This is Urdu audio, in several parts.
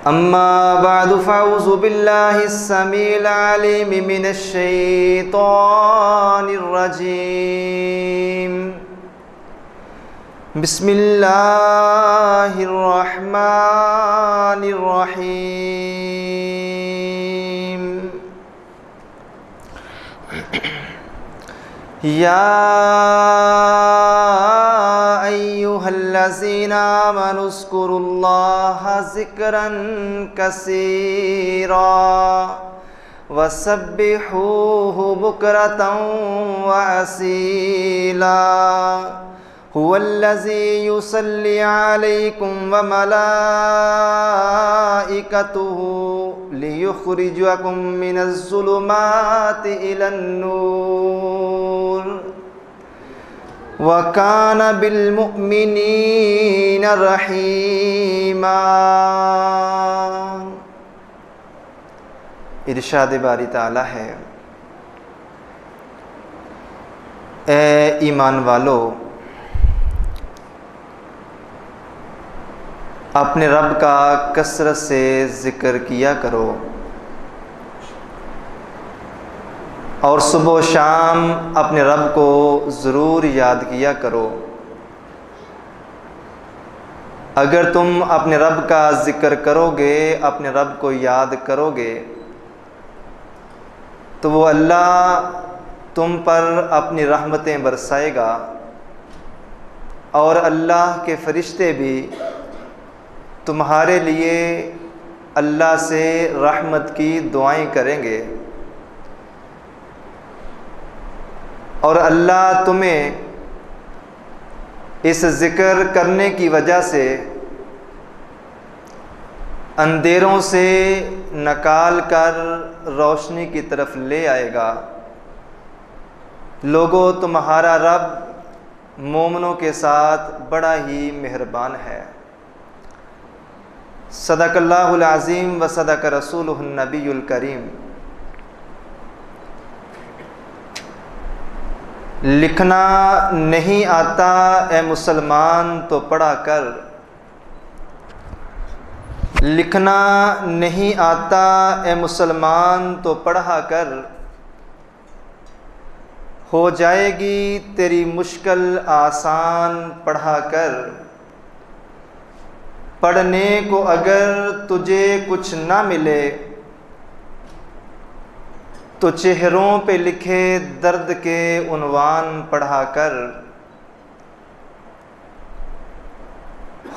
أما بعد فأعوذ بالله السميع العليم من الشيطان الرجيم. بسم الله الرحمن الرحيم. يا أيها الذين آمنوا اذكروا الله ذكرا كثيرا وسبحوه بكرة وأصيلا. هو الذي يصلي عليكم وملائكته ليخرجكم من الظلمات إلى النور وَكَانَ بِالْمُؤْمِنِينَ رَحِيمًا. ارشاد باری تعالیٰ ہے، اے ایمان والو، اپنے رب کا کثرت سے ذکر کیا کرو اور صبح و شام اپنے رب کو ضرور یاد کیا کرو۔ اگر تم اپنے رب کا ذکر کرو گے، اپنے رب کو یاد کرو گے، تو وہ اللہ تم پر اپنی رحمتیں برسائے گا اور اللہ کے فرشتے بھی تمہارے لیے اللہ سے رحمت کی دعائیں کریں گے، اور اللہ تمہیں اس ذکر کرنے کی وجہ سے اندھیروں سے نکال کر روشنی کی طرف لے آئے گا۔ لوگوں، تمہارا رب مومنوں کے ساتھ بڑا ہی مہربان ہے۔ صدق اللہ العظیم و صدق رسولہ النبی الکریم۔ لکھنا نہیں آتا اے مسلمان تو پڑھا کر، لکھنا نہیں آتا اے مسلمان تو پڑھا کر، ہو جائے گی تیری مشکل آسان پڑھا کر۔ پڑھنے کو اگر تجھے کچھ نہ ملے تو چہروں پہ لکھے درد کے عنوان پڑھا کر،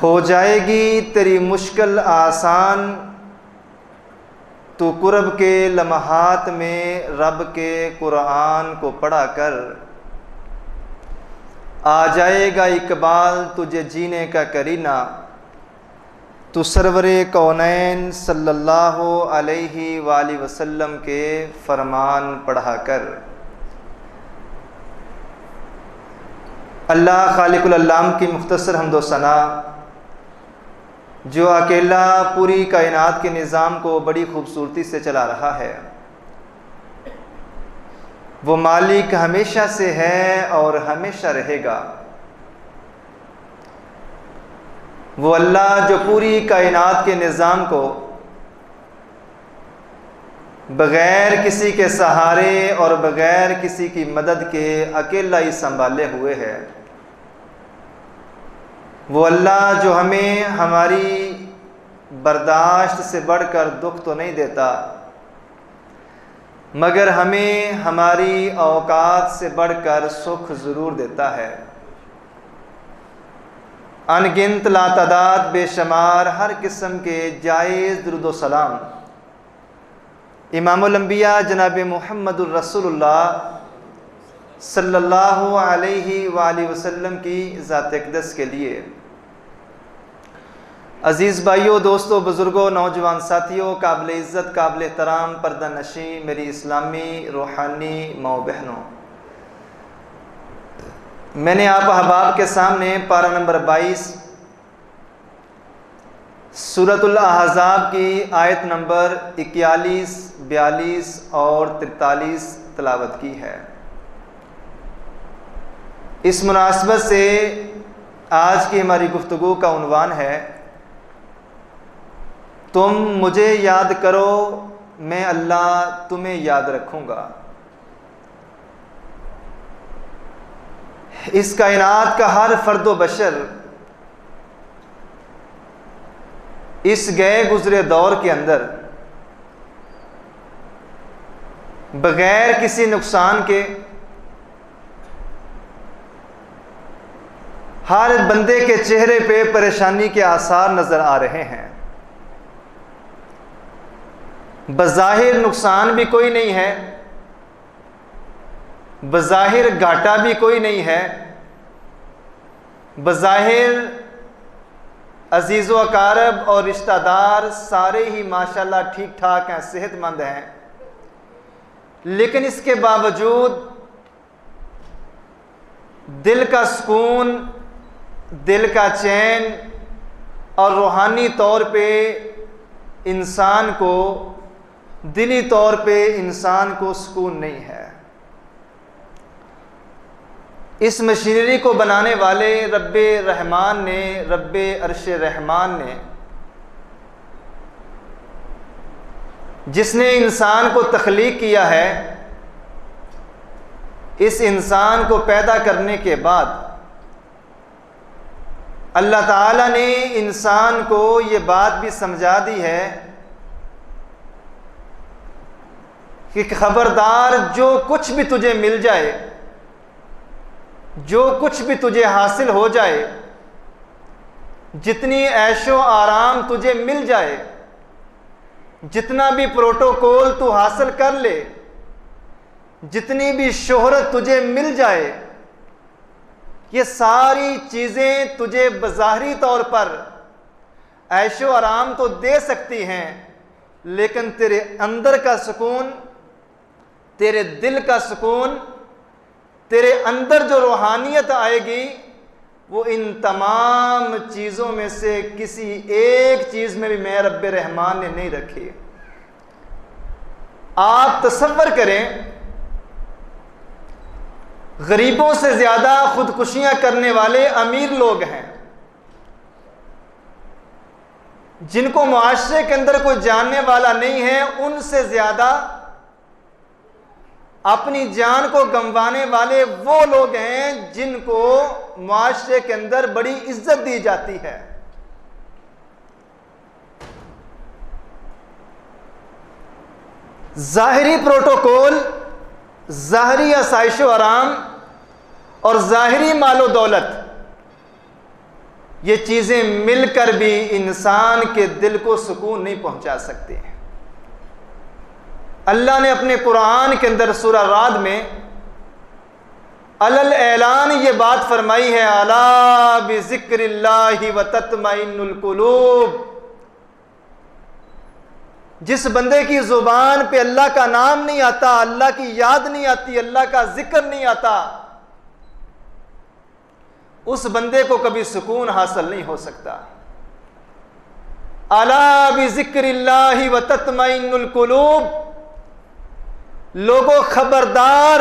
ہو جائے گی تیری مشکل آسان، تو قرب کے لمحات میں رب کے قرآن کو پڑھا کر۔ آ جائے گا اقبال تجھے جینے کا کرینہ، تو سرور کونین صلی اللہ علیہ وآلہ وسلم کے فرمان پڑھا کر۔ اللہ خالق العالم کی مختصر حمد و ثنا، جو اکیلا پوری کائنات کے نظام کو بڑی خوبصورتی سے چلا رہا ہے، وہ مالک ہمیشہ سے ہے اور ہمیشہ رہے گا۔ وہ اللہ جو پوری کائنات کے نظام کو بغیر کسی کے سہارے اور بغیر کسی کی مدد کے اکیلا ہی سنبھالے ہوئے ہے۔ وہ اللہ جو ہمیں ہماری برداشت سے بڑھ کر دکھ تو نہیں دیتا، مگر ہمیں ہماری اوقات سے بڑھ کر سکھ ضرور دیتا ہے۔ ان گنت لاتعداد بے شمار ہر قسم کے جائز درود و سلام امام الانبیاء جناب محمد الرسول اللہ صلی اللہ علیہ وآلہ وسلم کی ذات اقدس کے لیے۔ عزیز بھائیوں، دوستوں، بزرگوں، نوجوان ساتھیوں، قابل عزت، قابل احترام پردہ نشین میری اسلامی روحانی ماؤں بہنوں، میں نے آپ احباب کے سامنے پارہ نمبر 22 سورۃ الاحزاب کی آیت نمبر 41، 42 اور 43 تلاوت کی ہے۔ اس مناسبت سے آج کی ہماری گفتگو کا عنوان ہے تم مجھے یاد کرو، میں اللہ تمہیں یاد رکھوں گا۔ اس کائنات کا ہر فرد و بشر اس گئے گزرے دور کے اندر بغیر کسی نقصان کے ہر بندے کے چہرے پہ پریشانی کے آثار نظر آ رہے ہیں۔ بظاہر نقصان بھی کوئی نہیں ہے، بظاہر گھاٹا بھی کوئی نہیں ہے، بظاہر عزیز و اقارب اور رشتہ دار سارے ہی ماشاءاللہ ٹھیک ٹھاک ہیں، صحت مند ہیں، لیکن اس کے باوجود دل کا سکون، دل کا چین اور روحانی طور پہ انسان کو، دلی طور پہ انسان کو سکون نہیں ہے۔ اس مشینری کو بنانے والے رب رحمان نے، رب عرش رحمان نے، جس نے انسان کو تخلیق کیا ہے، اس انسان کو پیدا کرنے کے بعد اللہ تعالیٰ نے انسان کو یہ بات بھی سمجھا دی ہے کہ خبردار، جو کچھ بھی تجھے مل جائے، جو کچھ بھی تجھے حاصل ہو جائے، جتنی عیش و آرام تجھے مل جائے، جتنا بھی پروٹوکول تو حاصل کر لے، جتنی بھی شہرت تجھے مل جائے، یہ ساری چیزیں تجھے بظاہری طور پر عیش و آرام تو دے سکتی ہیں، لیکن تیرے اندر کا سکون، تیرے دل کا سکون، تیرے اندر جو روحانیت آئے گی، وہ ان تمام چیزوں میں سے کسی ایک چیز میں بھی میں رب رحمان نے نہیں رکھی۔ آپ تصور کریں، غریبوں سے زیادہ خودکشیاں کرنے والے امیر لوگ ہیں، جن کو معاشرے کے اندر کوئی جاننے والا نہیں ہے، ان سے زیادہ اپنی جان کو گنوانے والے وہ لوگ ہیں جن کو معاشرے کے اندر بڑی عزت دی جاتی ہے۔ ظاہری پروٹوکول، ظاہری آسائش و آرام اور ظاہری مال و دولت، یہ چیزیں مل کر بھی انسان کے دل کو سکون نہیں پہنچا سکتے۔ اللہ نے اپنے قرآن کے اندر سورہ رعد میں علل اعلان یہ بات فرمائی ہے، الا بذکر اللہ وتطمئن القلوب۔ جس بندے کی زبان پہ اللہ کا نام نہیں آتا، اللہ کی یاد نہیں آتی، اللہ کا ذکر نہیں آتا، اس بندے کو کبھی سکون حاصل نہیں ہو سکتا۔ الا بذکر اللہ وتطمئن القلوب، لوگوں خبردار،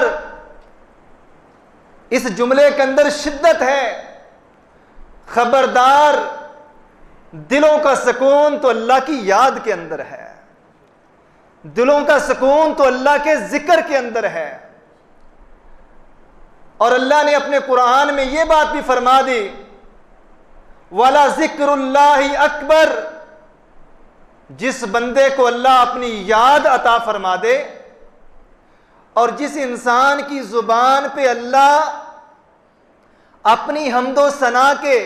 اس جملے کے اندر شدت ہے، خبردار، دلوں کا سکون تو اللہ کی یاد کے اندر ہے، دلوں کا سکون تو اللہ کے ذکر کے اندر ہے۔ اور اللہ نے اپنے قرآن میں یہ بات بھی فرما دی، وَلَذِكْرُ اللَّهِ أَكْبَرُ، جس بندے کو اللہ اپنی یاد عطا فرما دے اور جس انسان کی زبان پہ اللہ اپنی حمد و ثنا کے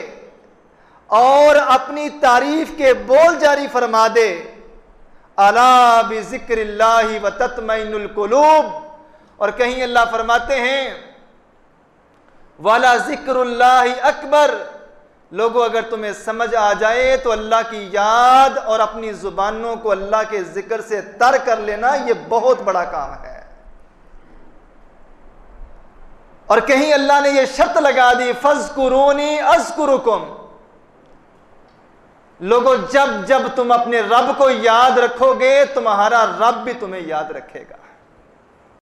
اور اپنی تعریف کے بول جاری فرما دے، الا بذکر اللہ وتطمئن القلوب، اور کہیں اللہ فرماتے ہیں وَلَذِكْرُ اللَّهِ أَكْبَرُ، لوگوں اگر تمہیں سمجھ آ جائے تو اللہ کی یاد اور اپنی زبانوں کو اللہ کے ذکر سے تر کر لینا یہ بہت بڑا کام ہے۔ اور کہیں اللہ نے یہ شرط لگا دی، فَاذْكُرُونِي أَذْكُرُكُمْ، لوگوں جب جب تم اپنے رب کو یاد رکھو گے، تمہارا رب بھی تمہیں یاد رکھے گا۔